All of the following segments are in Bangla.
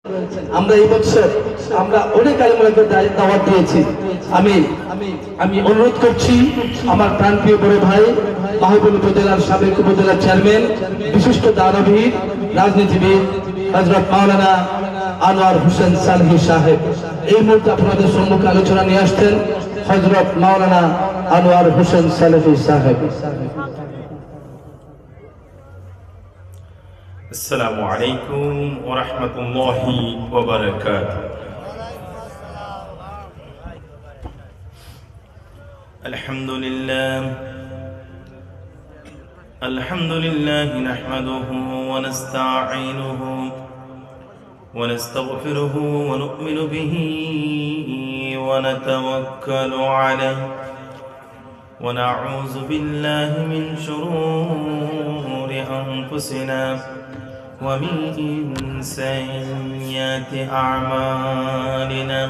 আমরা এই বছর আমরা অনেক আলেমকে দাওয়াত দিয়েছি। আমি অনুরোধ করছি আমার প্রাণপ্রিয় বড় ভাই মাহবুব উপজেলার সাবেক উপজেলার চেয়ারম্যান বিশিষ্ট দানবীর রাজনীতিবিদ হযরত মাওলানা আনোয়ার হোসেন সালহি সাহেব এই মুহূর্তে আপনাদের সম্মুখে আলোচনা নিয়ে আসছেন হযরত মাওলানা আনোয়ার হোসেন সালহি সাহেব। السلام عليكم ورحمة الله وبركاته. الحمد لله نحمده ونستعينه ونستغفره ونؤمن به ونتوكل عليه ونعوذ بالله من شرور أنفسنا ومن سيئات أعمالنا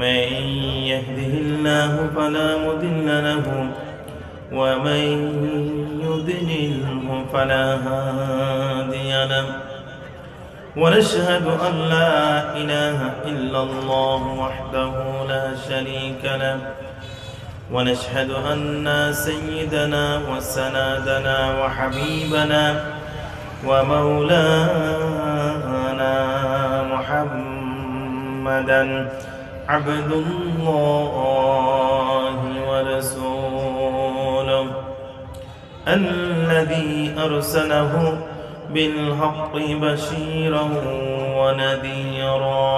من يهده الله فلا مضل له ومن يضلله فلا هادي له ونشهد أن لا إله إلا الله وحده لا شريك له ونشهد أن سيدنا وسندنا وحبيبنا ومولانا محمدا عبد الله ورسوله الذي أرسله بالحق بشيرا ونذيرا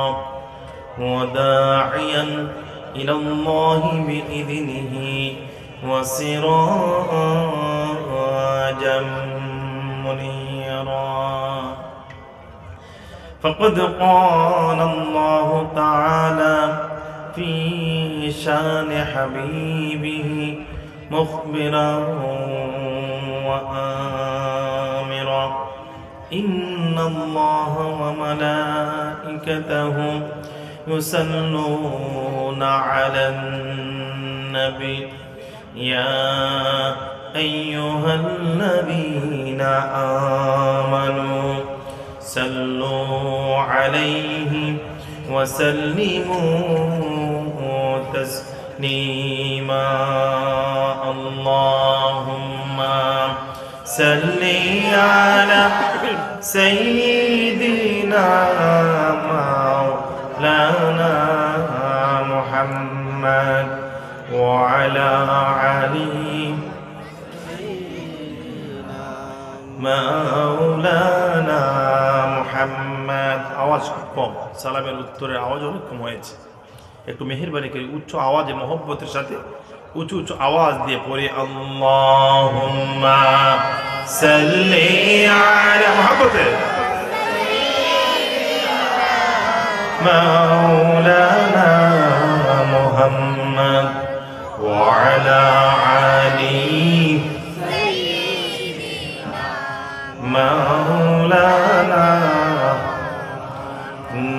وداعيا إلى الله بإذنه وسراجا منيرا فقد قال الله تعالى في شان حبيبه مخبرا وآمرا إن الله وملائكته يصلون على النبي يا أيها الذين آمنوا صلوا عليه وسلموا تسليما اللهم صل على سيدنا مولانا محمد وعلى آله মাওলানা মুহাম্মদ। আওয়াজ কম, সালামের উত্তরের আওয়াজ অনেক কম হয়েছে। একটু মেহেরবানি করে উচ্চ আওয়াজে মহব্বতের সাথে উঁচু উঁচু আওয়াজ দিয়ে পড়ে আল্লাহুম্মা সাল্লি আলা মহব্বতে মাওলানা মুহাম্মদ ওয়া আলা আলিহি মাওলানা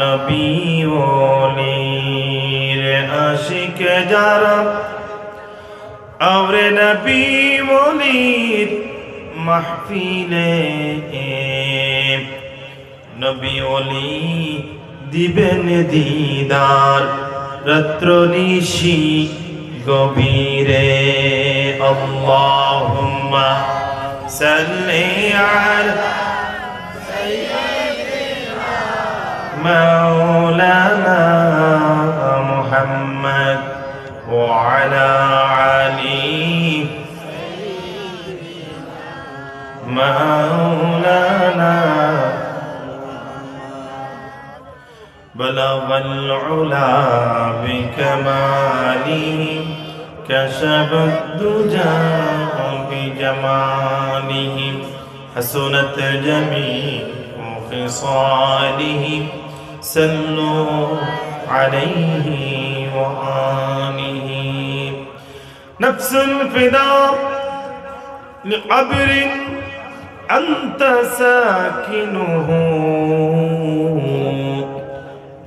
নবী ওলির আশিক যারা আওরে নবী ওলির মাহফিলে নবী ওলি দিবেন দিদার রাত্র নিশি গভীরে আল্লাহুম্মা সাল্লি আলা সাইয়্যিদিনা মাওলানা মুহাম্মদ ওয়া আলা আলিহি মাওলানা بلغ العلا بكماله كشف الدجى بجماله حسنت جميع خصاله صلوا عليه وآله نفس الفداء لقبر أنت ساكنه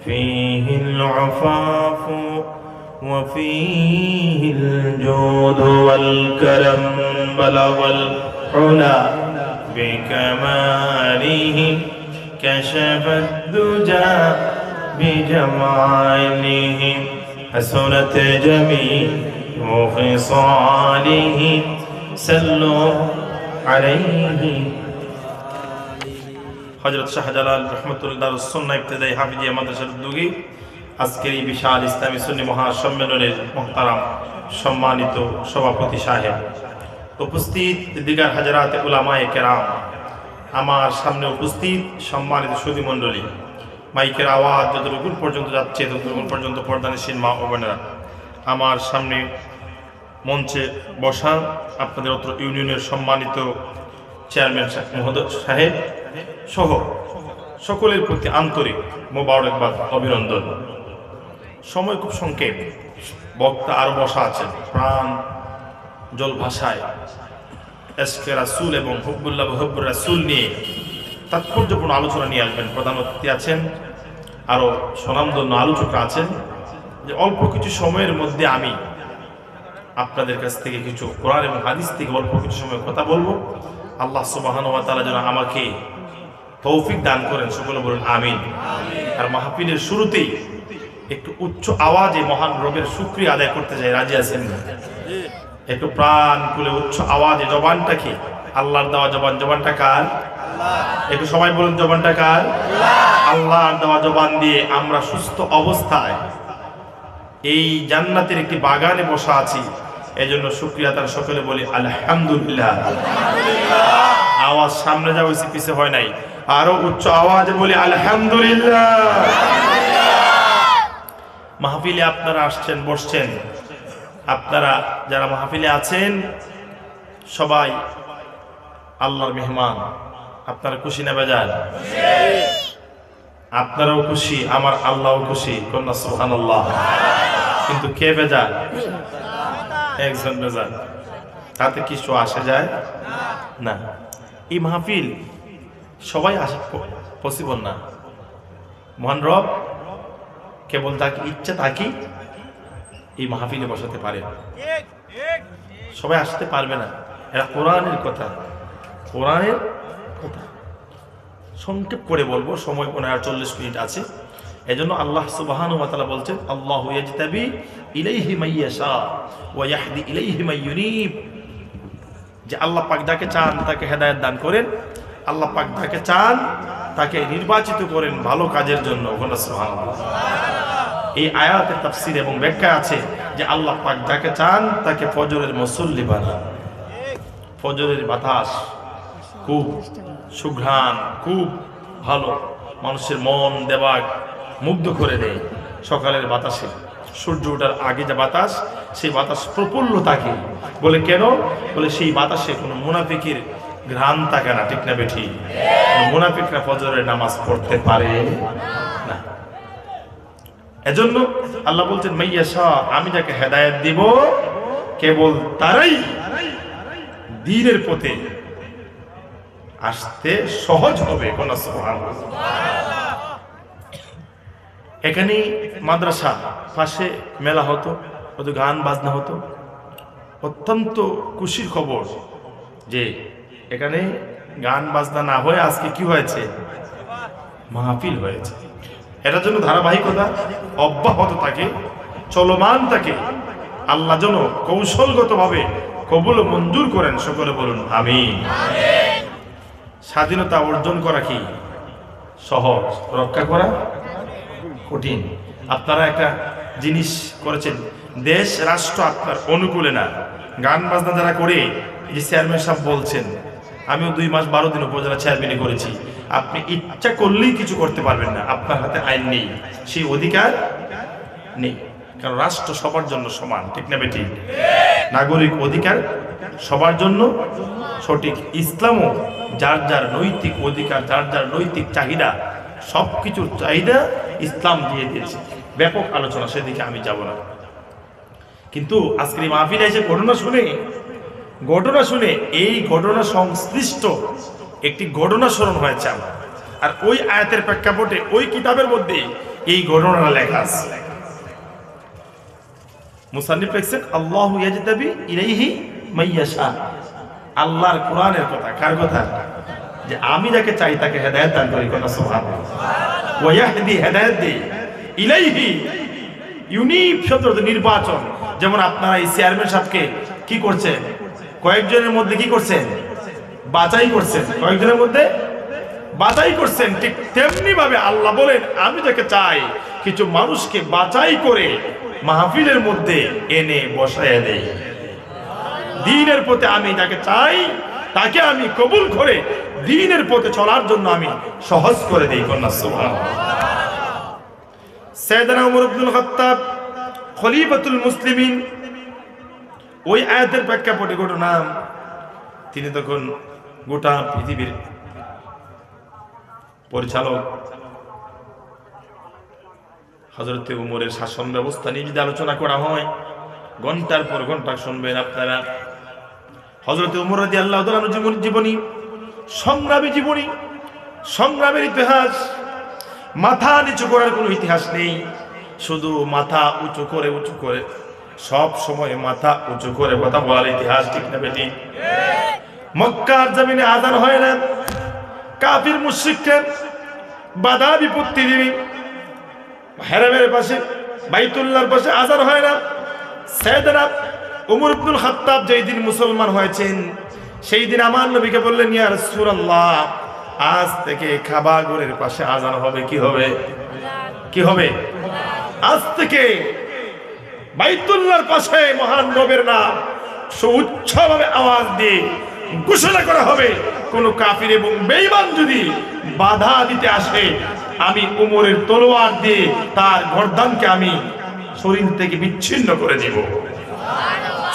فيه العفاف وفيه الجود والكرم بلغ العلا بكماله كشف الدجى بجماله حسنت جميع خصاله صلوا عليه হযরত শাহজালাল রহমাতুল্লাহ দারুস সুন্নাহ ইবতিদায়ী হাফিজিয়া মাদ্রাসার উদ্যোগে আজকের এই বিশাল ইসলামী সুন্নি মহাসম্মেলনের মুহতারাম সম্মানিত সভাপতি সাহেব, উপস্থিত দিগার হাজারাতে উলামায়ে কেরাম, আমার সামনে উপস্থিত সম্মানিত সুধী মণ্ডলী, মাইকের আওয়াজ যতটুকু পর্যন্ত যাচ্ছে ততটুকু পর্যন্ত পর্দানিসীন মা ও বোনেরা, আমার সামনে মঞ্চে বসা আপনাদের অত্র ইউনিয়নের সম্মানিত চেয়ারম্যান মহোদয় সাহেব সহ সকলের প্রতি আন্তরিক মোবারকবাদ, অভিনন্দন। সময় খুব সংক্ষেপ, বক্তা আরো বসা আছেন প্রাণ জল ভাষায় এশকে রাসূল এবং হুব্বুল্লাহ হুব্বুর রাসূল নিয়ে তাৎপর্যপূর্ণ আলোচনা নিয়ে আসবেন। প্রধান অতিথি আছেন, আরো স্বনামধন্য আলোচক আছেন। যে অল্প কিছু সময়ের মধ্যে আমি আপনাদের কাছ থেকে কিছু কোরআন এবং হাদিস থেকে অল্প কিছু সময় কথা বলবো। আল্লাহ সুবহানাহু ওয়া তাআলা যেন আমাকে তৌফিক দান করেন, সকলে বলুন আমিন। আর মাহফিলের শুরুতেই একটু উচ্চ আওয়াজে মহান রবের শুকরিয়া আদায় করতে চাই, রাজি আছেন না? একটু প্রাণ খুলে উচ্চ আওয়াজে, জবানটা কি আল্লাহর দেওয়া জবান, জবানটা কার? একটু সবাই বলুন জবানটা কার? আল্লাহর দেওয়া জবান দিয়ে আমরা সুস্থ অবস্থায় এই জান্নাতের একটি বাগানে বসা আছি, এজন্য শুকরিয়া তার সকলে বলি আলহামদুলিল্লাহ। আওয়াজ সামনে যাওয়া হয়েছে, পিছে হয় নাই, আরো উচ্চ আওয়াজে বলি আলহামদুলিল্লাহ। মাহফিলে আপনারা আসছেন, বসছেন, আপনারা যারা মাহফিলে আছেন সবাই আল্লাহর মেহমান। আপনারা খুশি না বেজার? আপনারাও খুশি, আমার আল্লাহও খুশি, কন্যা সুবহানাল্লাহ। কিন্তু কে বেজার? একজন বেজার, তাতে কিছু আসে যায় না। এই মাহফিল সবাই আসা পসিবল না। মহান রব কেবল তাকে ইচ্ছা তাকে এই মাহফিলে বসাতে পারে, সবাই আসতে পারবে না। এটা কোরআনের কথা, কোরআনের কথা। সংক্ষেপ করে বলবো, সময় 40 মিনিট আছে। এজন্য আল্লাহ সুবহানাহু ওয়া তাআলা বলছেন, আল্লাহু ইয়াজতাবি ইলাইহি মাইয়াশা ওয়া ইয়াহদি ইলাইহি মাইয়ুনিব। যে আল্লাহ পাক যাকে চান তাকে হেদায়েত দান করেন, আল্লাহ পাক যাকে চান তাকে নির্বাচিত করেন ভালো কাজের জন্য। সুবহানাল্লাহ। এই আয়াতের তাফসীর এবং ব্যাখ্যা আছে যে আল্লাহ পাক যাকে চান তাকে ফজরের মুসল্লি বানান। ফজরের বাতাস খুব সুঘ্রাণ, খুব ভালো, মানুষের মন দেবাগ মুগ্ধ করে দেয়। সকালের বাতাসে, সূর্য ওঠার আগে যে বাতাস, সেই বাতাস প্রফুল্ল থাকে। বলে কেন? বলে সেই বাতাসে কোনো মুনাফিকের ঘ্রাণ থাকে না, ঠিক না বেঠি? মুনাফিকরা ফজরের নামাজ পড়তে পারে না। এজন্য আল্লাহ বলছেন মাইয়াশা, আমি যাকে হেদায়েত দিব কেবল তারাই দ্বীনের পথে আসতে সহজ হবে। কোন সুবহানাল্লাহ। এখানে মাদ্রাসা পাশে মেলা হতো, হয়তো গান বাজনা হতো। অত্যন্ত খুশির খবর যে এখানে গান বাজনা না হয়ে আজকে কি হয়েছে? মাহফিল হয়েছে। এটার জন্য ধারাবাহিকতা অব্যাহত থাকে, চলমান থাকে। আল্লাহ যেন কৌশলগতভাবে কবুল মঞ্জুর করেন, সকলে বলুন আমিন। স্বাধীনতা অর্জন করা কি সহজ, রক্ষা করা কঠিন। আপনারা একটা জিনিস করেছেন, দেশ রাষ্ট্র আপনার অনুকূলে না। গান বাজনা যারা করে, যে চেয়ারম্যান সাহেব বলছেন, আমিও 2 মাস 12 দিন উপজেলা চেয়ারম্যানই করেছি। আপনি ইচ্ছা করলেই কিছু করতে পারবেন না, আপনার হাতে আইন নেই, সেই অধিকার নেই। কারণ রাষ্ট্র সবার জন্য সমান, ঠিক না বেটি? নাগরিক অধিকার সবার জন্য সঠিক। ইসলামও যার যার নৈতিক অধিকার, যার যার নৈতিক চাহিদা, সবকিছুর চাহিদা ইসলাম দিয়ে দিয়েছে। ব্যাপক আলোচনা, সেদিকে আমি যাব না। কিন্তু আজকের এই মাহফিলে এসে ঘটনা শুনে এই ঘটনা সংশ্লিষ্ট একটি ঘটনা স্মরণ হয়েছে আমার। আর ওই আয়াতের প্রেক্ষাপটে ওই কিতাবের মধ্যে এই ঘটনাটা লেখা আছে। মুসান্নিফ লিখছেন আল্লাহু ইয়াজতাবি ইলাইহি মাইয়াশা। আল্লাহর কোরআনের কথা। কার কথা? যে আমি যাকে চাই তাকে হেদায়েত দান করি, কোন সুবহানাল্লাহ। ওয়া ইয়াহদি, হেদায়েত দেই, ইলাইহি ইউনিব শব্দ নির্বাচন। যেমন আপনারা এই চেয়ারম্যান সাহেবকে কি করছেন, কয়েকজনের মধ্যে কি করছেন, বাছাই করছেন, কয়েকজনের মধ্যে বাছাই করছেন। ঠিক তেমনি ভাবে আল্লাহ বলেন আমি যাকে চাই কিছু মানুষকে বাছাই করে মাহফিলের মধ্যে এনে বসায় দেই। দ্বীনের পথে আমি যাকে চাই তাকে আমি কবুল করে দ্বীনের পথে চলার জন্য আমি সহজ করে দেই, কন্যা সুবহানাল্লাহ। সাইয়েদনা ওমর ইবনুল খাত্তাব খলিফাতুল মুসলিমিন, ওই আয়াতের প্রেক্ষাপটে ঘটনা, তিনি তখন গোটা পৃথিবীর পরিচালক। হযরতে উমরের শাসন ব্যবস্থা নিয়ে যদি আলোচনা করা হয় ঘন্টার পর ঘন্টা শুনবেন আপনারা। হযরতে উমর রাদিয়াল্লাহু তাআলা জীবনী, সংগ্রামী জীবনী, সংগ্রামের ইতিহাস। মাথা নিচু করার কোনো ইতিহাস নেই, শুধু মাথা উঁচু করে উঁচু করে সব সময় মাথা উঁচু করে কথা বলার ইতিহাস, ঠিক না বেটি? মক্কার জমিনে আযান হয় না, কাফির মুশরিকরা বাধা বিপত্তি দিবি, হেরামের পাশে বাইতুল্লাহর পাশে আযান হয় না। সাইয়েদনা ওমর ইবনুল খাত্তাব যেই দিন মুসলমান হয়েছেন সেই দিন আমার নবীকে বললেন, ইয়া রাসূলুল্লাহ, আজ থেকে কাবা ঘরের পাশে আযান হবে। কি হবে? কি হবে? আজ থেকে বাইতুল্লাহর পাশে মহান নবীর নাম সুউচ্চভাবে আওয়াজ দিয়ে ঘোষণা করা হবে, কোন কাফির এবং বেঈমান যদি বাধা দিতে আসে আমি উমরের তলোয়ার দিয়ে তার গর্দানকে আমি শরীর থেকে বিচ্ছিন্ন করে দিব।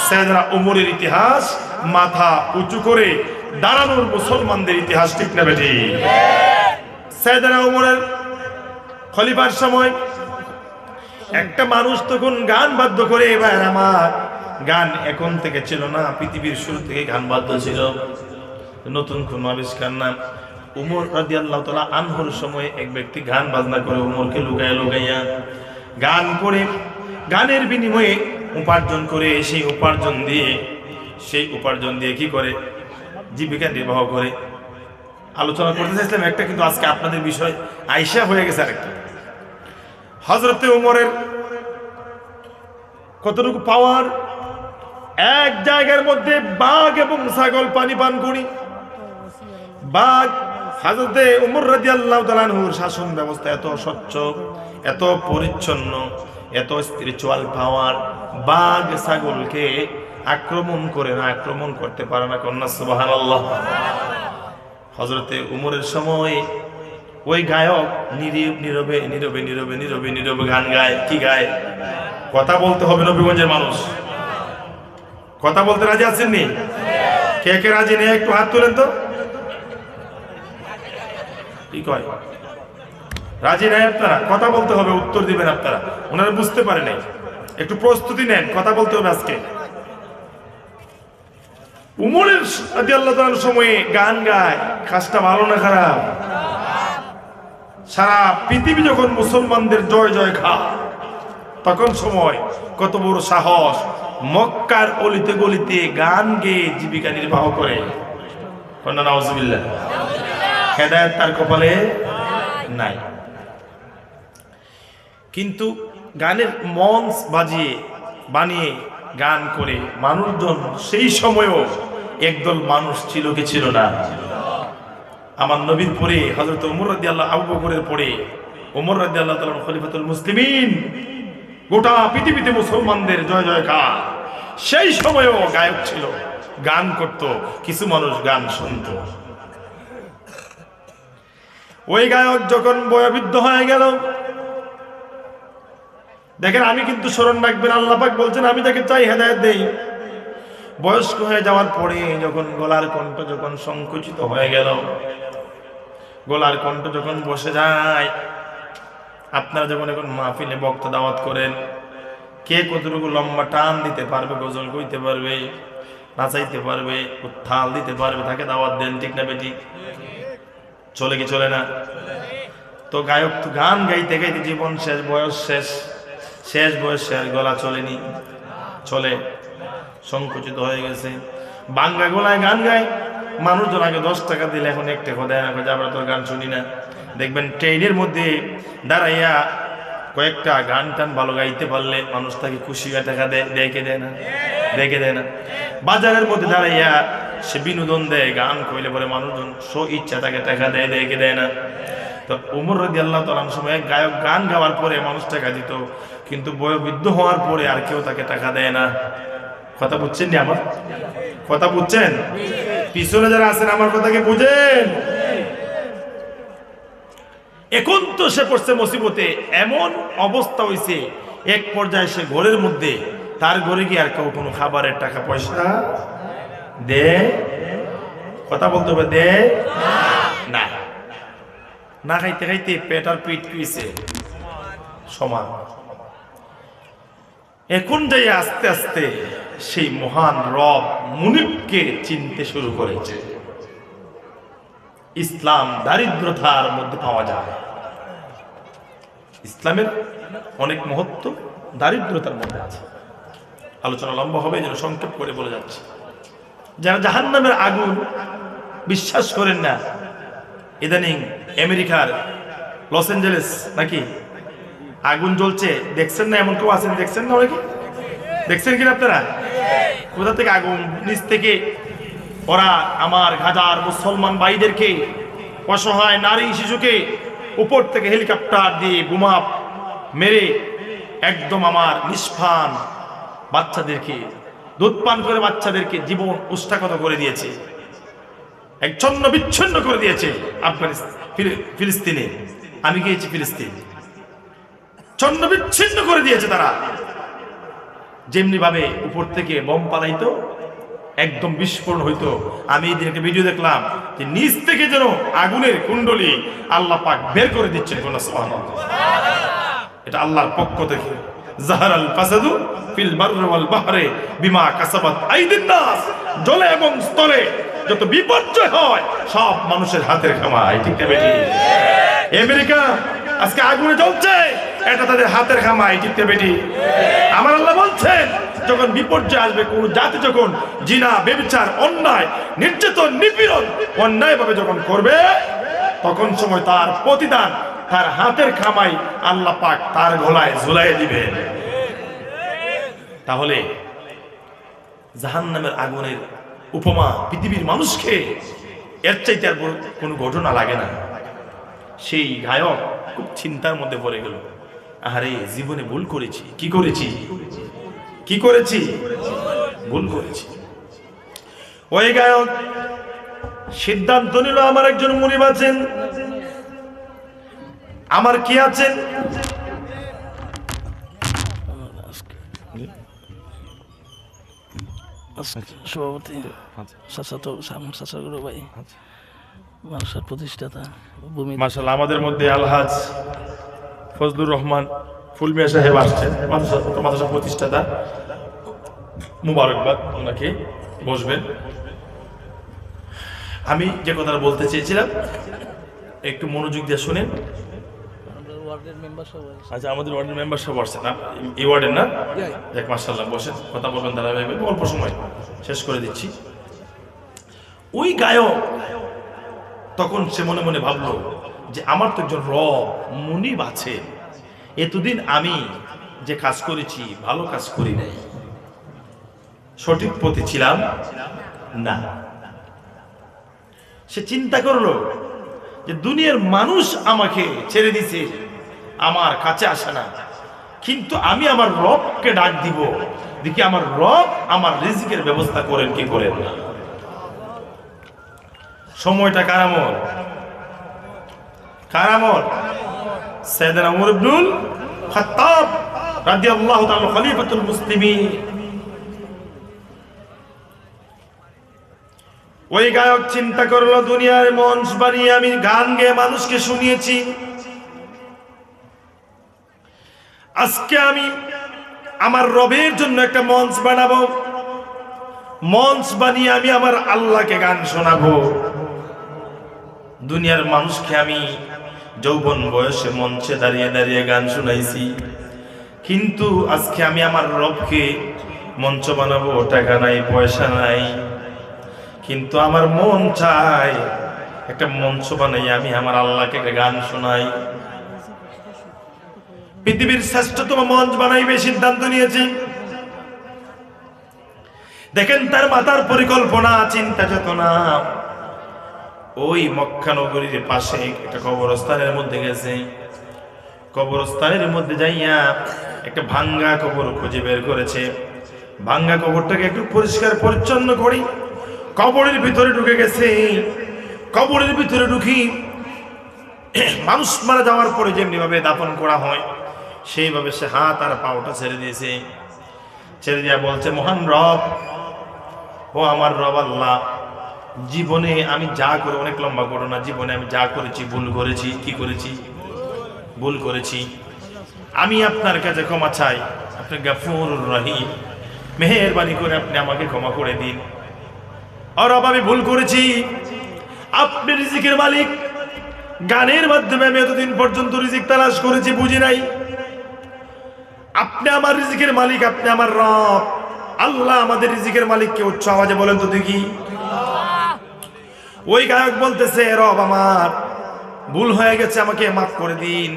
সাইয়েদনা উমরের ইতিহাস মাথা উঁচু করে দাঁড়ানোর মুসলমানদের ইতিহাস, ঠিক না বেটি? সাইয়েদনা উমরের খলিফার সময় একটা মানুষ তখন গান বাদ্য করে, এবার আমার গান এখন থেকে ছিল না, পৃথিবীর শুরু থেকে গান বাদ্য ছিল, নতুন কোনো আবিষ্কার না। উমর রাদিয়াল্লাহু তাআলা আনহুর সময় এক ব্যক্তি গান বাজনা করে উমরকে লুকাইয়া লুকাইয়া গান করে, গানের বিনিময়ে উপার্জন করে, সেই উপার্জন দিয়ে কি করে? জীবিকা নির্বাহ করে। আলোচনা করতে চাইছিলাম একটা, কিন্তু আজকে আপনাদের বিষয় আয়েশা হয়ে গেছে আরেকটা। হযরতে উমরের কতটুকু পাওয়ার, এক জায়গার মধ্যে বাঘ এবং ছাগল পানি পান করি। বাঘ, হযরতে উমর রাদিয়াল্লাহু তাআলা আনহুর শাসন ব্যবস্থা এত স্বচ্ছ, এত পরিচ্ছন্ন, এত স্পিরিচুয়াল পাওয়ার, বাঘ ছাগলকে আক্রমণ করে না, আক্রমণ করতে পারে না, কন্যা সুবহানাল্লাহ। হযরতে উমরের সময় ওই গায়ক নীরবে নীরবে নীরবে নীরবে নীরবে গান গায়। কি গায়? কথা বলতে হবে, নবীগঞ্জের মানুষ কথা বলতে রাজি আছেননি? কে কে রাজি নেই একটু হাত তোলেন তো। কি কয়? রাজি নেই আপনারা? কথা বলতে হবে, উত্তর দিবেন আপনারা। ওনারা বুঝতে পারে নাই, একটু প্রস্তুতি নেন, কথা বলতে হবে আজকে। উমরের রাদিয়াল্লাহু তাআলার সময়ে গান গায়, কাজটা ভালো না খারাপ? সারা পৃথিবী যখন মুসলমানদের জয় জয় খায়, তখন সময় কত বড় সাহস, মক্কার অলিতে গলিতে গান গেয়ে জীবিকা নির্বাহ করে। কন্যা নাউজুবিল্লাহ। হেদায়েত তার কপালে নাই, কিন্তু গানের মঞ্চ বানিয়ে গান করে মানুষজন, সেই সময়ও একদল মানুষ ছিল কি ছিল না? আমার নবীর পরে হযরত ওমর রাদিয়াল্লাহু, আবু বকরের পরে ওমর রাদিয়াল্লাহু তাআলা খলিফাতুল মুসলিমিন, গোটা পৃথিবীতে মুসলমানদের জয় জয়কার। সেই সময়ও গায়ক ছিল, গান করত, কিছু মানুষ গান শুনত। ওই গায়ক যখন বয়োবৃদ্ধ হয়ে গেল, দেখেন, আমি কিন্তু স্মরণ রাখবেন, আল্লাহ পাক বলছেন আমি তাকে চাই হেদায়েত দেই। বয়স্ক হয়ে যাওয়ার পরে যখন গলার কণ্ঠ যখন সংকুচিত হয়ে গেল, গলার কণ্ঠ যখন বসে যায়, আপনারা যখন এখন মাহফিলে বক্তা দাওয়াত করেন, কে কতটুকু লম্বা টান দিতে পারবে, গজল কইতে পারবে, নাচাইতে পারবে, উত্থাল দিতে পারবে, তাকে দাওয়াত দেন, ঠিক না বেটি? চলে কি চলে না? তো গায়ক তো গান গাইতে গাইতে জীবন শেষ, বয়স শেষ, শেষ বয়স শেষ, গলা চলেনি, চলে, সংকুচিত হয়ে গেছে, বাংলা গলায় গান গায়, মানুষজন আগে 10 টাকা দিলে এখন 1 টাকা দেয় না, আমরা তোর গান শুনি না। দেখবেন ট্রেনের মধ্যে দাঁড়াইয়া কয়েকটা গান টান ভালো গাইতে পারলে মানুষ তাকে খুশি হয়ে টাকা দেয়, দেখে দেয় না, দেখে দেয় না। বাজারের মধ্যে দাঁড়াইয়া সে বিনোদন দেয়, গান কইলে পরে মানুষজন সো ইচ্ছা তাকে টাকা দেয়, দেখে দেয় না। তো ওমর রাদিয়াল্লাহু তাআলার সময় গায়ক গান গাওয়ার পরে মানুষ টাকা দিত, কিন্তু বয়োবৃদ্ধ হওয়ার পরে আর কেউ তাকে টাকা দেয় না। কথা বুঝছেন নি? আমার কথা বুঝছেন? পিছনে যারা আছেন আমার কথাকে বুঝেন। এখন তো সে পড়ছে মুসিবতে, এমন অবস্থা হয়েছে এক পর্যায়ে সে ঘরের মধ্যে, তার ঘরে গিয়ে আর কেউ কোনো খাবারের টাকা পয়সা দে, কথা বলতে হবে, দে না, না খাইতে খাইতে পেট আর পিট পিছে সমান। এখন যাই আস্তে আস্তে সেই মহান রব মুনিবকে চিনতে শুরু করেছে। ইসলাম দারিদ্রতার মধ্যে পাওয়া যায়, ইসলামের অনেক মহত্ব দারিদ্রতার মধ্যে আছে। আলোচনা লম্বা হবে, যেন সংক্ষেপ করে বলে যাচ্ছে। যারা জাহান্নামের আগুন বিশ্বাস করেন না, ইদানিং আমেরিকার লস অ্যাঞ্জেলেস নাকি আগুন জ্বলছে, দেখছেন না? এমন কেউ আছেন, দেখছেন না? অনেকে দেখছেন কিনা আপনারা? কোথা থেকে আগুন? নিচ থেকে ওরা আমার হাজার মুসলমান ভাইদেরকে, অসহায় নারী শিশুকে উপর থেকে হেলিকপ্টার দিয়ে বোমা মেরে একদম আমার নিষ্পান বাচ্চাদেরকে, দুধ পান করে বাচ্চাদেরকে জীবন উষ্টাকত করে দিয়েছে, এক ছন্ন বিচ্ছিন্ন করে দিয়েছে। আফগানিস্তান, ফিলিস্তিনে আমি গিয়েছি, ফিলিস্তিন ছন্ন বিচ্ছিন্ন করে দিয়েছে তারা। যেমনি ভাবে উপর থেকে বোম পালাইতো, একদম বিস্ফোরণ হইতো। আমি এই দিন একটা ভিডিও দেখলাম যে নিচ থেকে যেন আগুনের কুণ্ডলী আল্লাহ পাক বের করে দিচ্ছেন। কোন সুবহানাল্লাহ, এটা আল্লাহর পক্ষ থেকে। জাহারাল ফাসাদু ফিল বাররি ওয়াল বাহরি বিমা কাসাবাত আইদিন নাস, জলে এবং স্থলে যত বিপর্যয় হয় সব মানুষের হাতের কামাই। ঠিক না বেটি? আমেরিকা আজকে আগুনে জ্বলছে, এটা তাদের হাতের কামাই। ঠিক না বেটি? আমার আল্লাহ বলছেন, যখন বিপর্যয় আসবে, কোন জাতি যখন জিনা, ব্যভিচার, অন্যায়, নির্যাতন, নিপীড়ন অন্যায় ভাবে যখন করবে, তখন সময় তার প্রতিদান তার হাতের কামাই আল্লাহ পাক তার গলায় ঝুলাই দিবেন। তাহলে জাহান্নামের আগুনের উপমা পৃথিবীর মানুষকে এর চাইতে আর কোনো ঘটনা লাগে না। সেই গায়ক খুব চিন্তার মধ্যে পড়ে গেল, আরে জীবনে ভুল করেছি, কি করেছি, কি করেছি, ভুল করেছি। ওই গায়ক সিদ্ধান্ত নিল, আমার একজন মুনিব আছেন, আমার কি আছেন, সভাপতি ভাই, মানুষের প্রতিষ্ঠাতা, মাশাআল্লাহ। আমাদের মধ্যে আলহাজ ফজলুর রহমান ফুলমিয়া সাহেব আসছেন, মাদ্রাসার প্রতিষ্ঠাতা। মুবারকবাদ ওনাকে, বসবেন। আমি যে কথাটা বলতে চেয়েছিলাম একটু মনোযোগ দিয়ে শুনেন। আচ্ছা, আমাদের ওয়ার্ডের মেম্বার সব আসছেন না, এই ওয়ার্ডের না? দেখ মাশাআল্লাহ, বসেন, কথা বলবেন ধারাবাহিক, অল্প সময় শেষ করে দিচ্ছি। ওই গায়ক তখন সে মনে মনে ভাবলো যে আমার তো একজন রব মুনিব আছে, এতদিন আমি যে কাজ করেছি ভালো কাজ করি নাই, সঠিক পথে ছিলাম না। সে চিন্তা করলো যে দুনিয়ার মানুষ আমাকে ছেড়ে দিছে, আমার কাছে আসে না, কিন্তু আমি আমার রবকে ডাক দিব, দেখি আমার রব আমার রিজিকের ব্যবস্থা করেন কি করেন না। সময়টা কার আমল? কার আমল? সাইয়েদনা ওমর ইবনুল খাত্তাব রাদিয়াল্লাহু তাআলা, খলিফাতুল মুসলিমিন। ওই গায়ক চিন্তা করলো, দুনিয়ার মঞ্চ বানিয়ে আমি গান গেয়ে মানুষকে শুনিয়েছি, আজকে আমি আমার রবের জন্য একটা মঞ্চ বানাবো, মঞ্চ বানিয়ে আমি আমার আল্লাহকে গান শোনাবো। দুনিয়ার মানুষকে আমি যৌবন বয়সে মঞ্চে দাঁড়িয়ে দাঁড়িয়ে গান শুনাইছি, কিন্তু আজকে আমি আমার রবকে মঞ্চ বানাবো, টাকা নাই, পয়সা নাই, কিন্তু আমার মন চায় একটা মঞ্চ বানাই আমি আমার আল্লাহকে একটা গান শোনাই। পৃথিবীর শ্রেষ্ঠতম মঞ্চ বানাইবে সিদ্ধান্ত নিয়েছি। দেখেন তার মাথার পরিকল্পনা, চিন্তা চেতনা। ওই মক্কা নগরীর পাশে একটা কবরস্থানের মধ্যে গেছে। কবরস্থানের মধ্যে যাইয়া একটা ভাঙ্গা কবর খুঁজে বের করেছে। ভাঙ্গা কবরটাকে একটু পরিষ্কার পরিচ্ছন্ন করি। কবরের ভিতরে ঢুকে গেছে। কবরের ভিতরে ঢুকি মানুষ মারা যাওয়ার পরে যেমনি ভাবে দাফন করা হয় সেইভাবে সে হাত আর পাওটা ছেড়ে দিয়েছে। ছেড়ে দিয়া বলছে, মহান রব, ও আমার রব আল্লাহ, জীবনে আমি যা করে, অনেক লম্বা করো না, জীবনে আমি যা করেছি ভুল করেছি। কি করেছি? ভুল করেছি। আমি আপনার কাছে ক্ষমা চাই। আপনি গাফুরুর রহিম, মেহেরবানি করে আপনি আমাকে ক্ষমা করে দিন। আর রব, আমি ভুল করেছি। আপনি রিজিকের মালিক। গানের মাধ্যমে আমি এতদিন পর্যন্ত রিজিক তালাশ করেছি, বুঝি নাই। আপনি আমার রিজিকের মালিক, আপনি আমার রব। আল্লাহ আমাদের রিজিকের মালিককে উচ্চ আওয়াজে বলেন তো দেখি। ওই গায়ক বলতেছে, রব আমার ভুল হয়ে গেছে, আমাকে মাফ করে দিন।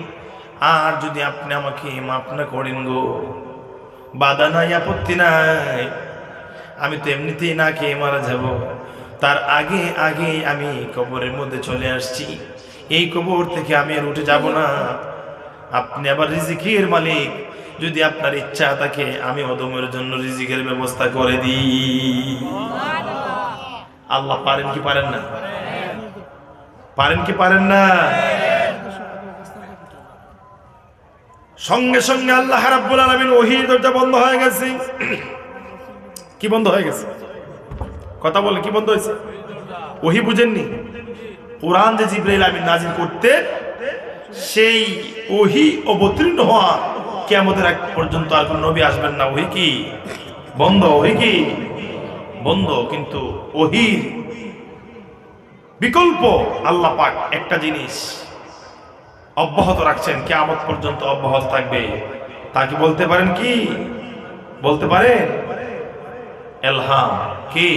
আর যদি আপনি আমাকে মাফ না করেন গো, বাধা নাই, আপত্তি নাই, আমি তো এমনিতেই না খেয়ে মারা যাব। তার আগে আগে আমি কবরের মধ্যে চলে আসছি। এই কবর থেকে আমি আর উঠে যাব না। আপনি আবার রিজিকের মালিক, যদি আপনার ইচ্ছা থাকে আমি অদমের জন্য রিজিকের ব্যবস্থা করে দিই। আল্লাহ পারেন কি পারেন না? পারেন কি পারেন না? সঙ্গে সঙ্গে আল্লাহ রাব্বুল আলামিন ওহীর দরজা বন্ধ হয়ে গেছে। কি বন্ধ হয়ে গেছে? কথা বলে কি বন্ধ হয়েছে? ওহী বুঝেননি? কোরআন যে জিবরাইল আমিন নাজিল করতে, সেই ওহী অবতীর্ণ হওয়া কিয়ামতের আগ পর্যন্ত আর কোন নবী আসবেন না। ওহী কি বন্ধ? ওহী কি বন্ধ? কিন্তু ওহীর বিকল্প আল্লাহ পাক একটা জিনিস অব্যাহত রাখছেন, কিয়ামত পর্যন্ত অব্যাহত থাকবে। তা কি বলতে পারেন? কি বলতে পারেন? ইলহাম। কি?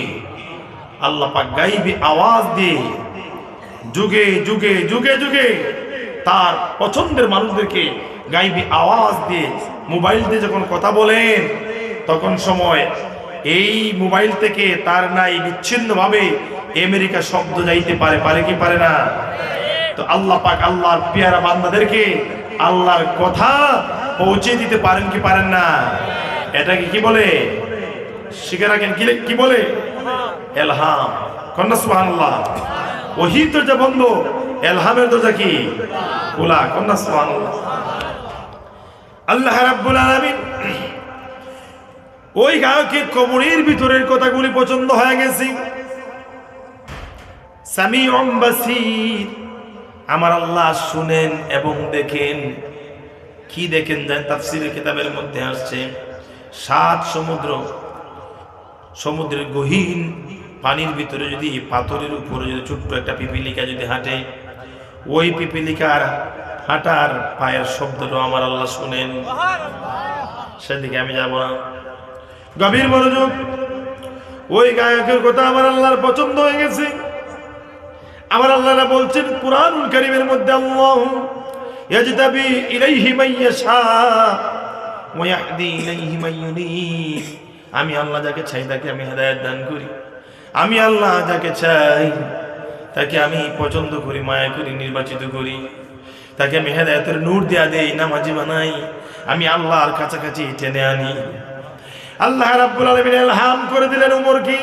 আল্লাহ পাক গায়বী আওয়াজ দিয়ে যুগে যুগে যুগে যুগে তার পছন্দের মানুষদেরকে গায়বী আওয়াজ দিয়ে, মোবাইল দিয়ে যখন কথা বলেন, তখন সময় এই মোবাইল থেকে তার নাই বিচ্ছিন্নভাবে আমেরিকা শব্দ যাইতে পারে। পারে কি পারে না? তো আল্লাহ পাক আল্লাহর পেয়ারা বান্দাদেরকে আল্লাহর কথা পৌঁছে দিতে পারেন কি পারেন না? এটাকে কি বলে? শিখে রাখেন। কি বলে? ইলহাম। কন্যা সুবহানাল্লাহ। ওহীর দরজা বন্ধ, ইলহামের দরজা কি খোলা? কন্যা সুবহানাল্লাহ। আল্লাহ রাব্বুল আলামিন ওই গায়কের কবরের ভিতরের কথাগুলি পছন্দ হয়ে গেছে। সামিউম বাসীর, আমার আল্লাহ শুনেন এবং দেখেন। কি দেখেন জানেন? তাফসীরের কিতাবের মধ্যে আসছে, 7 সমুদ্রের গহীন পানির ভিতরে যদি পাথরের উপরে যদি ছোট্ট একটা পিপিলিকা যদি হাঁটে, ওই পিপিলিকার হাঁটার পায়ের শব্দটাও আমার আল্লাহ শুনেন। সেদিকে আমি যাব না। গভীর মনোযোগ। ওই গায়কের কথা আমার আল্লাহর পছন্দ হয়ে গেছে। আমার আল্লাহরা বলছেন কুরআনুল কারীমের মধ্যে, আল্লাহু ইয়াজতাবি ইলাইহি মান ইয়াশা ওয়া ইয়াহদি ইলাইহি মান ইউনীব। আমি আল্লাহ যাকে চাই তাকে আমি হেদায়েত দান করি। আমি আল্লাহ যাকে চাই তাকে আমি পছন্দ করি, মায়া করি, নির্বাচিত করি। তাকে আমি হেদায়েতের নূর দেয়া দেই, নামাজি বানাই। আমি আল্লাহর কাছাকাছি টেনে আনি। আল্লাহ রাব্বুল আলামিন ইলহাম করে দিলেন উমরকে।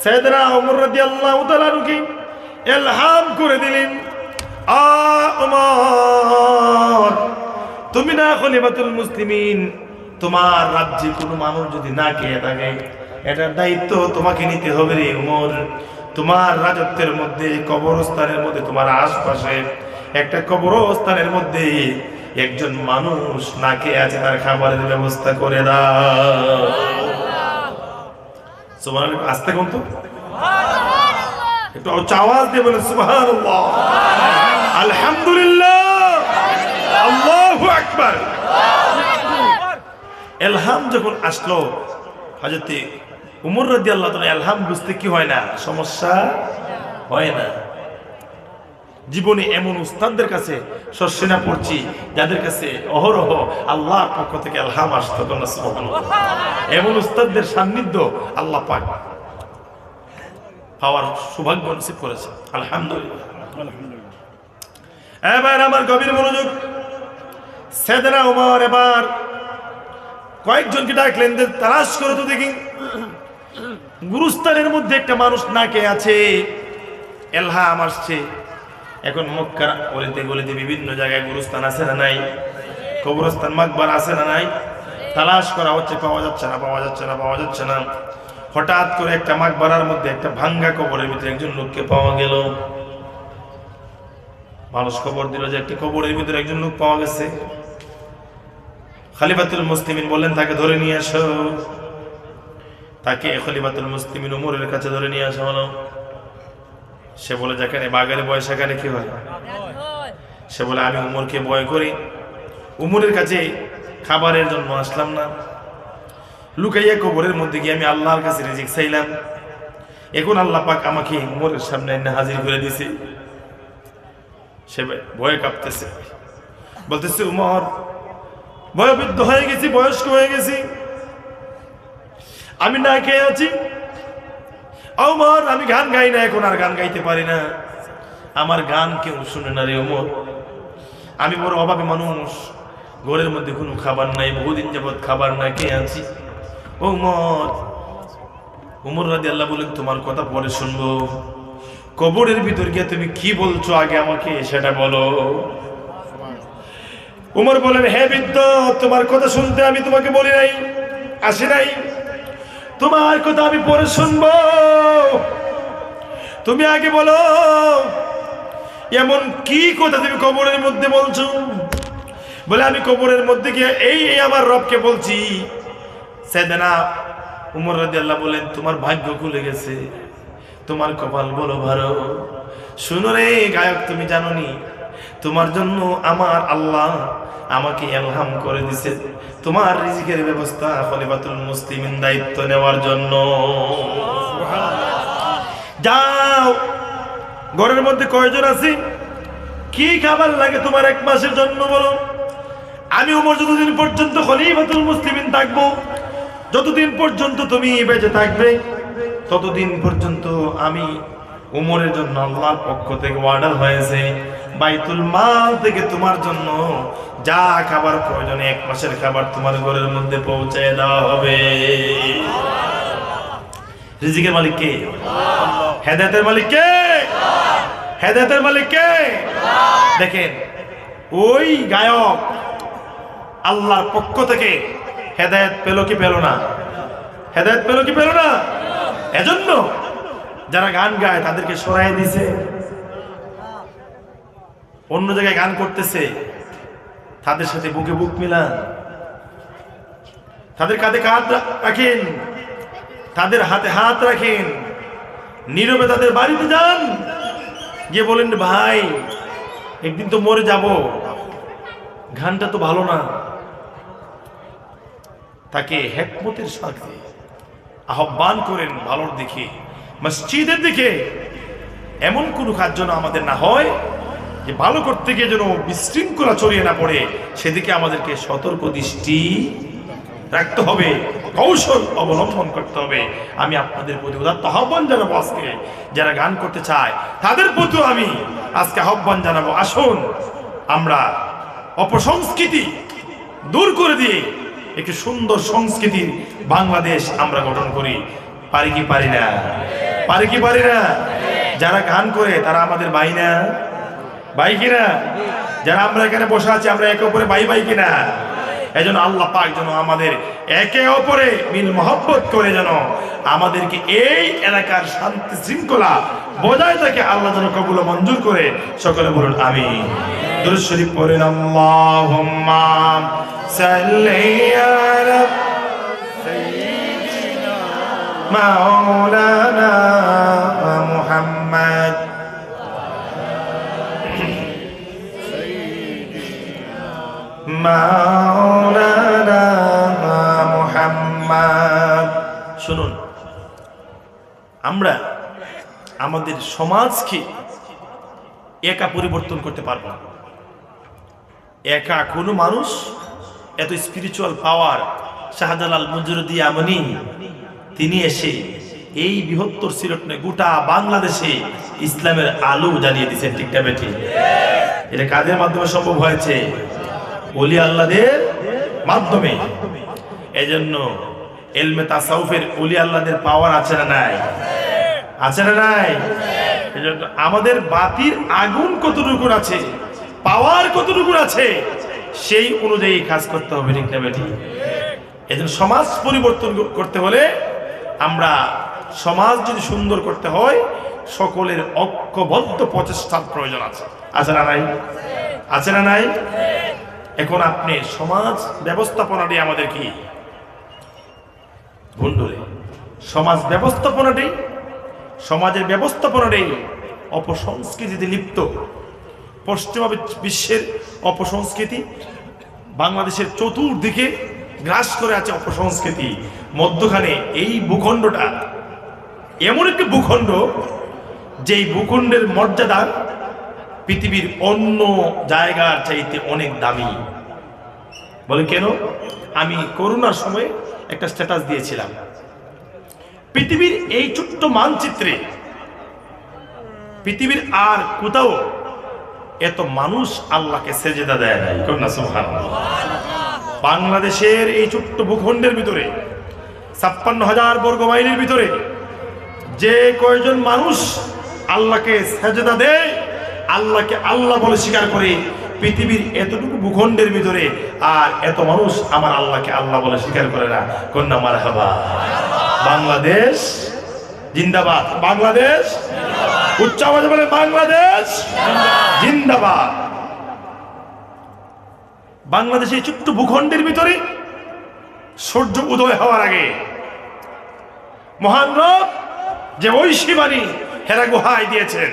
সাইয়েদনা উমর রাদিয়াল্লাহু তাআলা আনহুকে ইলহাম করে দিলেন, উমর, তুমি না খলিফাতুল মুসলিমিন, তোমার রাজ্যে কোনো মানুষ যদি না খেয়ে থাকে, এটার দায়িত্ব তোমাকে নিতে হবে রে উমর। তোমার রাজত্বের মধ্যে, কবরস্থানের মধ্যে, তোমার আশপাশে একটা কবরস্থানের মধ্যে একজন মানুষ না খেয়ে আছে, তার খাবারের ব্যবস্থা করে দাও। সুবহানাল্লাহ। আস্তে কোন তো একটু আওয়াজ দিয়ে বলেন সুবহানাল্লাহ, আলহামদুলিল্লাহ, আল্লাহু আকবার। ইলহাম যখন আসলো হযরত উমর রাদিয়াল্লাহু তাআলা ইলহাম বুঝতে কি হয় না, সমস্যা হয় না। জীবনে এমন উস্তাদদের কাছে সর্ষেনা পড়ছি যাদের কাছে অহরহ আল্লাহর পক্ষ থেকে ইলহাম আসতো। সুবহানাল্লাহ। এমন উস্তাদদের সান্নিধ্য আল্লাহ পাক পাওয়ার সৌভাগ্য নসিব করেছে, আলহামদুলিল্লাহ। এবার আমার গভীর মনোযোগ, সাইয়েদনা ওমর এবার কয়েকজনকে ডাকলেন, তালাশ করে তো দেখি গুরুস্থানের মধ্যে একটা মানুষ নাকে আছে, ইলহাম আসছে। এখন মক্কার গলিতে গলিতে বিভিন্ন জায়গায় গুরুস্থান আছে না নাই, কবরস্থান মাকবার আছে না নাই, তালাশ করা হচ্ছে, পাওয়া যাচ্ছে না, পাওয়া যাচ্ছে না, পাওয়া যাচ্ছে না। হঠাৎ করে একটা মাকবারার মধ্যে একটা ভাঙ্গা কবরের ভিতরে একজন লোককে পাওয়া গেল। মানুষ খবর দিল যে একটি কবরের ভিতরে একজন লোক পাওয়া গেছে। খলিফাতুল মুসলিমিন বললেন তাকে ধরে নিয়ে আসো। তাকে খলিফাতুল মুসলিমিন উমরের কাছে ধরে নিয়ে আসা হলো। সে বলে যেখানে বাঘের ভয় সেখানে কি হয়? সে বলে আমি উমরকে ভয় করি, উমরের কাছে খাবারের জন্য আসলাম না, লুকাইয়া কবরের মধ্যে গিয়ে আমি আল্লাহর কাছে রিজিক চাইলাম। এখন আল্লাহ পাক আমাকে উমরের সামনে এনে হাজির করে দিছে। সে ভয়ে কাঁপতেছে, বলতেছে উমর বয়োবৃদ্ধ হয়ে গেছি, বয়স্ক হয়ে গেছি, আমি না খেয়ে আছি। ওমর আমি গান গাই না, এখন আর গান গাইতে পারি না, আমার গান কেউ শুনে না রে ওমর। আমি বড় অভাবী মানুষ, ঘরের মধ্যে কোনো খাবার নাই, বহুদিন যাবৎ খাবার না খেয়ে আছি। ওমর, উমর রাদিয়াল্লাহু বলেন তোমার কথা পরে শুনবো, কবরের ভিতর গিয়ে তুমি কি বলছো আগে আমাকে সেটা বলো। উমর বলেন হে বৃদ্ধ, তোমার কথা শুনতে আমি তোমাকে বলি নাই, আসি নাই, তোমার কথা আমি পরে শুনবো। তুমি আগে বলো এমন কি কথা তুমি কবরের মধ্যে বলছো। বলে আমি কবরের মধ্যে গিয়ে এই আমার রবকে বলছি। সাইয়েদনা উমর রাদিয়াল্লাহু বলেন তোমার ভাগ্য খুলে গেছে, তোমার কপাল বলো ভালো। শুনো রে গায়ক, তুমি জানো নি তোমার জন্য আমার আল্লাহ আমাকে ইলহাম করে দিছে তোমার রিজিকের ব্যবস্থা খলিফাতুল মুসলিমিন দায়িত্ব নেওয়ার জন্য। যাও, ঘরের মধ্যে কয়জন আছে, কি খাবার লাগে তোমার এক মাসের জন্য বলো। আমি ওমর যতদিন পর্যন্ত খলিফাতুল মুসলিমিন থাকবো, যতদিন পর্যন্ত তুমি বেঁচে থাকবে, ততদিন পর্যন্ত আমি উমরের জন্য আল্লাহর পক্ষ থেকে অর্ডার হয়েছে বাইতুল মাল থেকে তোমার জন্য যা খাবার প্রয়োজন এক মাসের খাবার তোমার ঘরের মধ্যে পৌঁছায় দেওয়া হবে। রিজিকের মালিক কে? হেদায়েতের মালিক কে? হেদায়েতের মালিক কে? দেখেন ওই গায়ক আল্লাহর পক্ষ থেকে হেদায়েত পেল কি পেল না? হেদায়েত পেল কি পেল না? এজন্য যারা গান গায় তাদেরকে সরাই দিছে, অন্য জায়গায় গান করতেছে, তাদের সাথে বুকে বুক মিলান, তাদের কাঁধে কাঁধ রাখেন, তাদের হাতে হাত রাখেন, নীরবে তাদের বাড়িতে যান, গিয়ে বলেন ভাই একদিন তো মরে যাব, গানটা তো ভালো না। তাকে হিকমতের সাথে আহ্বান করেন ভালোর দিকে, মসজিদের দিকে। এমন কোনো কাজ যেন আমাদের না হয় যে ভালো করতে গিয়ে যেন বিশৃঙ্খলা ছড়িয়ে না পড়ে, সেদিকে আমাদেরকে সতর্ক দৃষ্টি রাখতে হবে, কৌশল অবলম্বন করতে হবে। আমি আপনাদের প্রতি উদাত্ত আহ্বান জানাবো, আজকে যারা গান করতে চায় তাদের প্রতিও আমি আজকে আহ্বান জানাবো, আসুন আমরা অপসংস্কৃতি দূর করে দিয়ে একটি সুন্দর সংস্কৃতির বাংলাদেশ আমরা গঠন করি। পারি কি পারি না? পারি কি পারি না? যারা গান করে তারা আমাদের ভাই না? ভাই কিনা? যারা আমরা এখানে বসে আছি আমরা একে অপরে ভাই ভাই কিনা? এজন্য আল্লাহ পাক যেন আমাদের একে অপরে মিল মহব্বত করে যেন আমাদেরকে এই এলাকার শান্তি শৃঙ্খলা বজায় থাকে আল্লাহ যেন কবুল মঞ্জুর করে। সকলে বলুন আমিন। দুরূদ শরীফ পড়েন আল্লাহুম্মা সাল্লি আলা সাইয়্যিদিনা মাওলানা মুহাম্মদ মাওলানা মুহাম্মদ। শুনুন আমরা আমাদের সমাজকে একা পরিবর্তন করতে পারবো না। একা কোনো মানুষ এত স্পিরিচুয়াল পাওয়ার শাহজালাল মুজরুদ্দি আমনি তিনি এসে এই বৃহত্তর সিলেট নয় গোটা বাংলাদেশে ইসলামের আলো জ্বালিয়ে দিয়েছেন। ঠিক না বেঠিক? এটা কাদের মাধ্যমে সম্ভব হয়েছে? ওলি আল্লাহদের মাধ্যমে। এজন্য ইলমে তাসাউফের ওলি আল্লাহদের পাওয়ার আছে না নাই? আছে না নাই? এজন্য আমাদের বাতির আগুন কতটুকু আছে, পাওয়ার কতটুকু আছে, সেই অনুযায়ী কাজ করতে হবে। ঠিক না বেঠিক? এজন্য সমাজ পরিবর্তন করতে হলে, আমরা সমাজ যদি সুন্দর করতে হয়, সকলের ঐক্যবদ্ধ প্রচেষ্টার প্রয়োজন আছে। আছে না নাই? আছে না নাই? এখন আপনি সমাজ ব্যবস্থাপনাটি আমাদের কি ভুল ধরে, সমাজ ব্যবস্থাপনাটি, সমাজের ব্যবস্থাপনাটি অপসংস্কৃতিতে লিপ্ত। পশ্চিমা বিশ্বের অপসংস্কৃতি বাংলাদেশের চতুর্দিকে গ্রাস করে আছে অপসংস্কৃতি। মধ্যখানে এই ভূখণ্ডটা এমন একটি ভূখণ্ড, যেই ভূখণ্ডের মর্যাদা পৃথিবীর অন্য জায়গার চাইতে অনেক দামি। বলে কেন? আমি করোনার সময় একটা স্ট্যাটাস দিয়েছিলাম, পৃথিবীর এই ছোট্ট মানচিত্রে পৃথিবীর আর কোথাও এত মানুষ আল্লাহকে সেজদা দেয় নাই। কন্যা সুবহানাল্লাহ। বাংলাদেশের এই ছোট্ট ভূখণ্ডের ভিতরে ৫৬,০০০ বর্গ মাইলের ভিতরে যে কয়জন মানুষ আল্লাহকে সেজদা দেয়, আল্লাহকে আল্লাহ বলে স্বীকার করে, পৃথিবীর এতটুকু ভূখণ্ডের ভিতরে আর এত মানুষ আমার আল্লাহকে আল্লাহ বলে স্বীকার করে না। কন্যা মারহাবা। বাংলাদেশ জিন্দাবাদ। বাংলাদেশ উচ্চ আওয়াজে বলে বাংলাদেশ জিন্দাবাদ। বাংলাদেশের ছোট্ট ভূখণ্ডের ভিতরে সূর্য উদয় হওয়ার আগে মহান রব যে ঐশী বাণী হেরা গুহায় দিয়েছেন,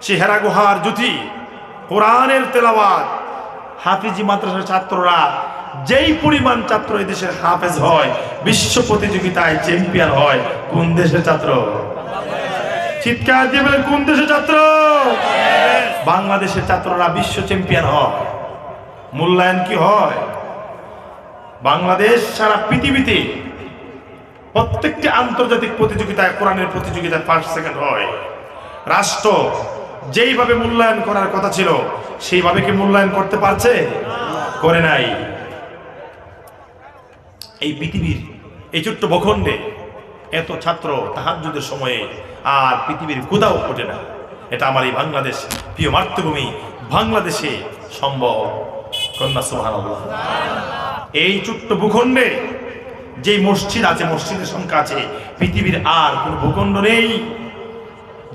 সেই হেরা গুহার জ্যোতি, কোরআনের তেলাওয়াত, হাফিজি মাদ্রাসার ছাত্ররা যেই পরিমাণ ছাত্র এই দেশের হাফেজ হয়, বিশ্ব প্রতিযোগিতায় চ্যাম্পিয়ন হয়, কোন দেশের ছাত্র? চিৎকার দিয়ে বলেন, কোন দেশের ছাত্র? বাংলাদেশের ছাত্ররা বিশ্ব চ্যাম্পিয়ন হয়। মূল্যায়ন কি হয়? বাংলাদেশ সারা পৃথিবীতে প্রত্যেকটি আন্তর্জাতিক প্রতিযোগিতায়, কোরআনের প্রতিযোগিতায় ফার্স্ট সেকেন্ড হয়। রাষ্ট্র যেইভাবে মূল্যায়ন করার কথা ছিল সেইভাবে কি মূল্যায়ন করতে পারছে? করে নাই। এই পৃথিবীর এই ছোট্ট ভূখণ্ডে এত ছাত্র তাহাজ্জুদের সময়ে আর পৃথিবীর কোথাও ওঠে না। এটা আমার এই বাংলাদেশ, প্রিয় মাতৃভূমি বাংলাদেশে সম্ভব। কন্যা সুবহানাল্লাহ। এই ছোট্ট ভূখণ্ডে যে মসজিদ আছে, মসজিদের সংখ্যা আছে পৃথিবীর আর কোন ভূখণ্ড নেই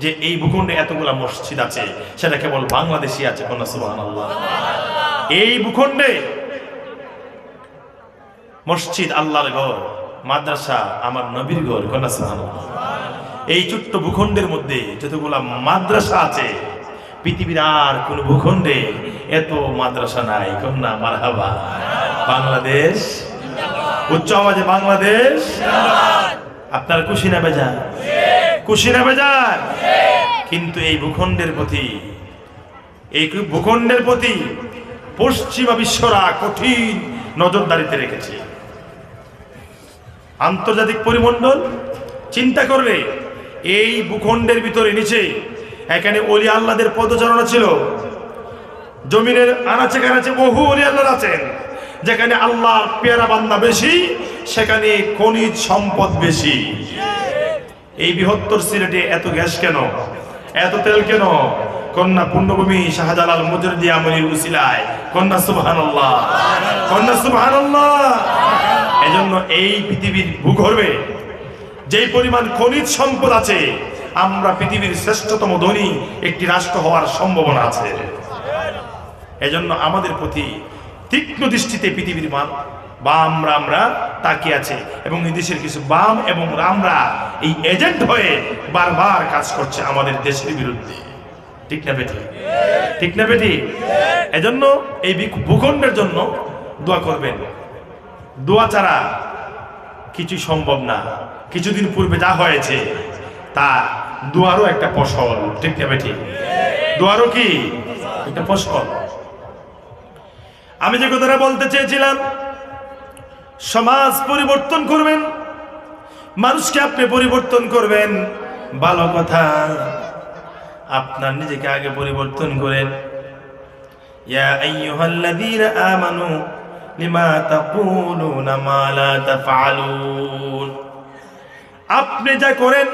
যে এই ভূখণ্ডে এতগুলা মসজিদ আছে, সেটা কেবল বাংলাদেশই আছে। কন্যা সুবহানাল্লাহ। এই ভূখণ্ডে মসজিদ আল্লাহর ঘর, মাদ্রাসা আমার নবীর ঘর। কন্যা সুবহানাল্লাহ। এই ছোট্ট ভূখণ্ডের মধ্যে যতগুলা মাদ্রাসা আছে পৃথিবীর আর কোন ভূখণ্ডে এত মাদ্রাসা নাই। কন্যা মারহাবা। বাংলাদেশ উচ্চ আওয়াজে বাংলাদেশ। আপনার খুশি না বেজার? খুশি না বেজার? কিন্তু এই ভূখণ্ডের প্রতি পশ্চিমা বিশ্বরা কঠিন নজরদারিতে রেখেছে। আন্তর্জাতিক পরিমণ্ডল চিন্তা করলে এই ভূখণ্ডের ভিতরে নিচে এখানে ওলি আল্লাহদের পদচারণা ছিল। জমিনের আনাচে কানাচে বহু ওলি আল্লাহ আছেন। যেখানে আল্লাহর পেয়ারা বান্দা বেশি, সেখানে খনিজ সম্পদ বেশি। এই বৃহত্তর সিলেটে এত গ্যাস কেন, এত তেল কেন? কন্যা পুণ্যভূমি শাহজালাল মুজরুদ্দি আমনির উসিলায়। কন্যা সুবহানাল্লাহ। কন্যা সুবহানাল্লাহ। এজন্য এই পৃথিবীর ভূগর্ভে যেই পরিমাণ খনিজ সম্পদ আছে, আমরা পৃথিবীর শ্রেষ্ঠতম ধনী একটি রাষ্ট্র হওয়ার সম্ভাবনা আছে। এজন্য আমাদের প্রতি তীক্ষ্ণ দৃষ্টিতে পৃথিবীর বামরা আমরা তাকিয়ে আছে, এবং এই দেশের কিছু বাম এবং রামরা এই এজেন্ট হয়ে বারবার কাজ করছে আমাদের দেশের বিরুদ্ধে। ঠিক না বেটি? ঠিক না বেটি? এজন্য এই ভূখণ্ডের জন্য দোয়া করবেন। দোয়া ছাড়া কিছু সম্ভব না। কিছুদিন পূর্বে যা হয়েছে, তার দুয়ারও একটা ফসল, ঠিক না বেঠিক? দুয়ারও কি একটা ফসল। আমি যে কথাটা বলতে চেয়েছিলাম, সমাজ পরিবর্তন করবেন, মানুষকে আপনি পরিবর্তন করবেন, ভালো কথা। আপনার নিজেকে আগে পরিবর্তন করেন। ইয়া আইয়ুহাল্লাযীনা আমানু লিমা তাকুলুনা মা লা তাফআলুন। আপনি যা করেন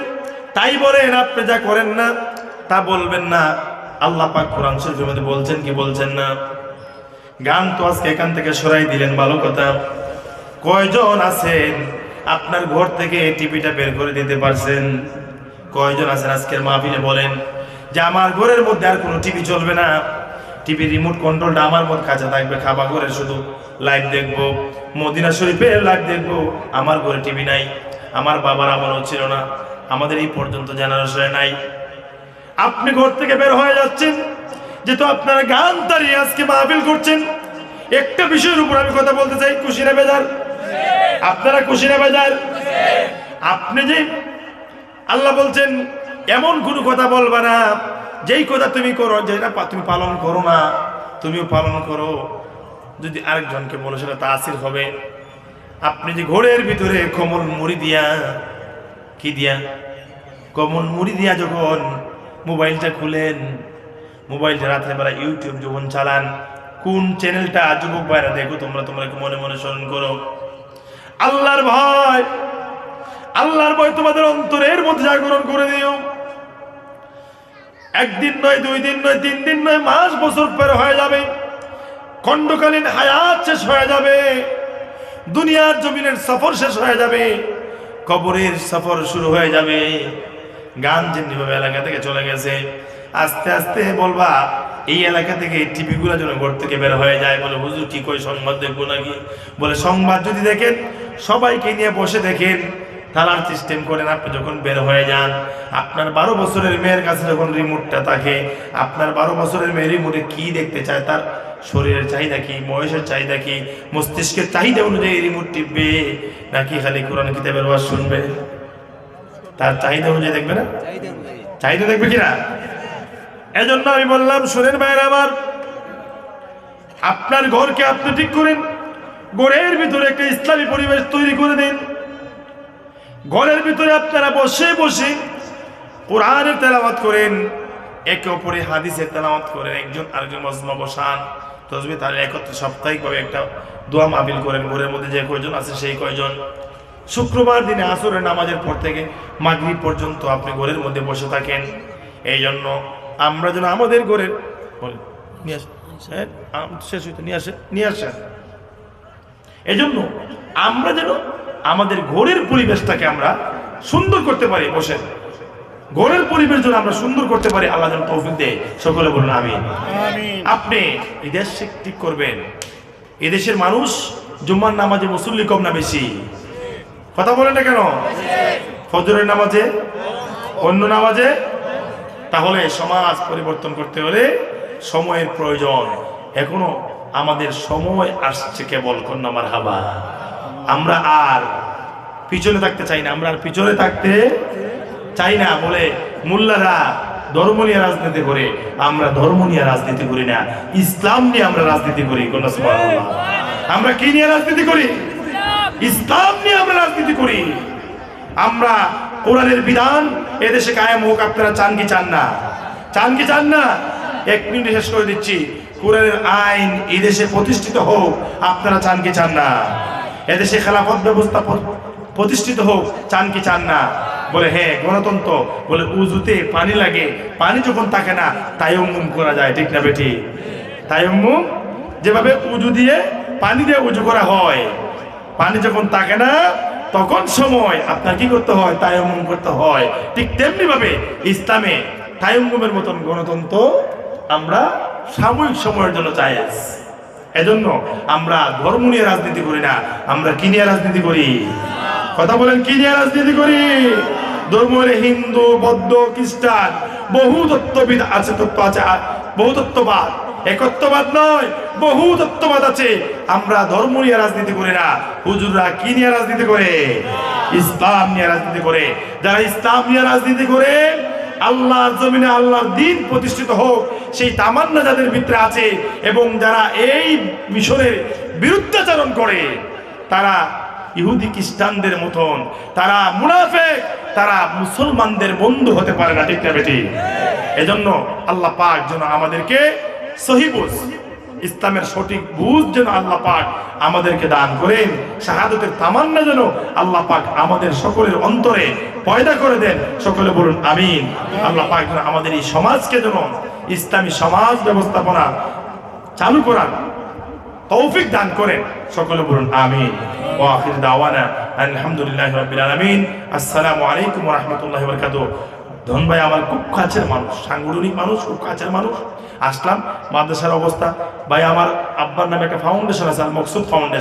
তাই বলেন, আপনি যা করেন না তা বলবেন না। আল্লাহ পাক কোরআন শরীফের মধ্যে বলছেন কি বলছেন না? গান তো আজকে এখান থেকে সরাই দিলেন, ভালো কথা। কয়জন আছেন আপনার ঘর থেকে টিভিটা বের করে দিতে পারছেন? কয়জন আছেন আজকের মাহফিলে বলেন যে আমার ঘরের মধ্যে আর কোনো টিভি চলবে না, টিভি রিমোট কন্ট্রোলটা আমার মধ্যে কাছে থাকবে, খাবা ঘরে শুধু লাইভ দেখবো, মদিনা শরীফের লাইভ দেখবো, আমার ঘরে টিভি নাই। আমার বাবার আমলও ছিল না, আমাদের এই পর্যন্ত জেনারেশনে নাই। আপনি ঘর থেকে বের হয়ে যাচ্ছেন, যেহেতু আপনারা গান তাড়িয়ে আজকে মাহফিল করছেন। একটা বিষয়ের উপর আমি কথা বলতে চাই, খুশি না বেজার? আপনারা খুশি না বেজার? আপনি যে আল্লাহ বলছেন এমন কোনো কথা বলবা না যেই কথা তুমি করো, যেটা তুমি পালন করো না, তুমিও পালন করো। যদি আরেকজনকে বলো সেটা তাসির হবে। আপনি যে ঘরের ভিতরে কমল মুড়ি দিয়া, কি দিয়া, কমল মুড়ি দিয়া যখন মোবাইলটা খুলেন, মোবাইলটা রাত্রে বেলা ইউটিউব যখন চালান, কোন চ্যানেলটা যুবক ভাইরা দেখো, তোমরা মনে মনে স্মরণ করো। আল্লাহর ভয়, আল্লাহর ভয় তোমাদের অন্তরের মধ্যে জাগরণ করে দিও। একদিন নয়, 2 দিন নয়, 3 দিন নয়, মাস বছর পর হয়ে যাবে, খণ্ডকালীন হায়াত শেষ হয়ে যাবে, দুনিয়ার জমিনের সফর শেষ হয়ে যাবে, কবরের সফর শুরু হয়ে যাবে। গান যেমনিভাবে এলাকা থেকে চলে গেছে, আস্তে আস্তে বলবা এই এলাকা থেকে টিভিগুলো যেন ঘর থেকে বের হয়ে যায়। বলে হুজুর কি কই, সংবাদ দেখবো নাকি? বলে সংবাদ যদি দেখেন সবাইকে নিয়ে বসে দেখেন, তালার সিস্টেম করেন। আপনি যখন বের হয়ে যান, আপনার 12 বছরের মেয়ের কাছে যখন রিমোটটা থাকে, আপনার 12 বছরের মেয়ে রিমোটে কি দেখতে চায়, তার শরীরের চাহিদা কি, বয়সের চাহিদা কি, মস্তিষ্কের চাহিদা অনুযায়ী রিমোট টিপবে নাকি খালি কোরআন কিতাবের ওয়াজ শুনবে? তার চাহিদা অনুযায়ী দেখবে না? চাহিদা দেখবে কিনা? এজন্য আমি বললাম, শুনেন ভাইরা আমার, আপনার ঘরকে আপনি ঠিক করেন, ঘরের ভিতরে একটা ইসলামী পরিবেশ তৈরি করে দিন। ঘরের ভিতরে আপনারা বসে বসে কোরআনের তেলাওয়াত করেন, একে অপরে হাদিসের তেলাওয়াত করেন, একজন আরেকজন মজমা বসান, তসবিহ তাহলে একত্রে সাপ্তাহিকভাবে একটা দোয়া মাহফিল করেন। ঘরের মধ্যে যে কয়জন আছে সেই কয়জন শুক্রবার দিনে আসরের নামাজের পর থেকে মাগরিব পর্যন্ত আপনি ঘরের মধ্যে বসে থাকেন। এই জন্য আমরা যেন আমাদের ঘরের শেষ হইতে নিয়ে আসেন। এই জন্য আমরা যেন আমাদের ঘরের পরিবেশটাকে আমরা সুন্দর করতে পারি। বসে ঘরের পরিবেশ যেন আমরা সুন্দর করতে পারি, আল্লাহ যেন তৌফিক দেয়। সকলে বলুন আমিন। আপনি এই দেশ ঠিক করবেন। এদেশের মানুষ জুম্মার নামাজে মুসল্লি কম না বেশি? কথা বলেন না কেন? ফজরের নামাজে, অন্য নামাজে। তাহলে সমাজ পরিবর্তন করতে হলে সময়ের প্রয়োজন। এখনো আমাদের সময় আসছে কেবল, কন্যা মারহাবা। আমরা আর পিছনে থাকতে চাই না, আমরা আর পিছনে থাকতে চাই না। বলে মোল্লারা ধর্ম নিয়ে রাজনীতি করে, আমরা ধর্ম নিয়ে রাজনীতি করি না, ইসলাম নিয়ে আমরা রাজনীতি করি। কন্যা সুবহানাল্লাহ। আমরা কি নিয়ে রাজনীতি করি? ইসলাম নিয়ে আমরা রাজনীতি করি। আমরা কোরআনের বিধান এদেশে কায়েম হোক, আপনারা চান কি চান না? চান কি চান না? 1 মিনিট শেষ করে দিচ্ছি। কোরআনের আইন এদেশে প্রতিষ্ঠিত হোক, আপনারা চান কি চান না? এদেশে খেলাফত ব্যবস্থা প্রতিষ্ঠিত হোক, চান কি চান না? বলে হ্যাঁ। গণতন্ত্র বলে উজুতে পানি লাগে, পানি যখন থাকে না তায়াম্মুম করা যায়, ঠিক না বেটি? তায়াম্মুম যেভাবে উজু দিয়ে পানি দিয়ে উজু করা হয়, পানি যখন থাকে না তখন সময় আপনার কি করতে হয়? তায়াম্মুম করতে হয়। ঠিক তেমনি ভাবে ইসলামে তায়াম্মুমের মতন গণতন্ত্র আমরা সাময়িক সময়ের জন্য চাই। এজন্য আমরা ধর্ম নিয়ে রাজনীতি করি না, আমরা কি নিয়ে রাজনীতি করি? কথা বলেন, কি নিয়ে রাজনীতি করি? ধর্ম হলে হিন্দু, বৌদ্ধ, খ্রিস্টান, বহু তত্ত্ববিদ আছে, তত্ত্ব আছে, বহু তত্ত্ববাদ, একত্ববাদ নয়, বহু তত্ত্ববাদ আছে। আমরা ধর্ম নিয়ে রাজনীতি করি না। হুজুররা কি নিয়ে রাজনীতি করে? ইসলাম নিয়ে রাজনীতি করে। যারা ইসলাম নিয়ে রাজনীতি করে আল্লাহর জমিনে আল্লাহর দ্বীন প্রতিষ্ঠিত হোক সেই তামান্না যাদের ভিতরে আছে, এবং যারা এই মিশনের বিরুদ্ধাচরণ করে তারা ইহুদি খ্রিস্টানদের মতন, তারা মুনাফিক, তারা মুসলমানদের বন্ধু হতে পারে না। ঠিক না বেটি? এজন্য আল্লাহ পাক যেন আমাদেরকে সহিহ বুঝ, ইসলামের সঠিক বুঝ যেন আল্লাহ পাক আমাদেরকে দান করেন। শাহাদাতের তামান্না যেন আল্লাহ পাক আমাদের সকলের অন্তরে পয়দা করে দেন। সকলে বলুন আমিন। আল্লাহ পাক যেন আমাদের এই সমাজকে যেন ইসলামী সমাজ ব্যবস্থাপনা চালু করার তৌফিক দান করেন। সকলে বলুন আমিন। ওয়া আখির দাওয়ানা আলহামদুলিল্লাহি রাব্বিল আলামিন। আসসালামু আলাইকুম ওয়া রাহমাতুল্লাহি ওয়া বারাকাতুহু। ধন ভাই আমার খুব কাছের মানুষ, সাংগঠনিক মানুষ, খুব কাছের মানুষ। আসলাম মাদ্রাসার অবস্থা, ভাই আমার আব্বার নামে একটা ফাউন্ডেশন আছে, আল মকসুদ ফাউন্ডেশন।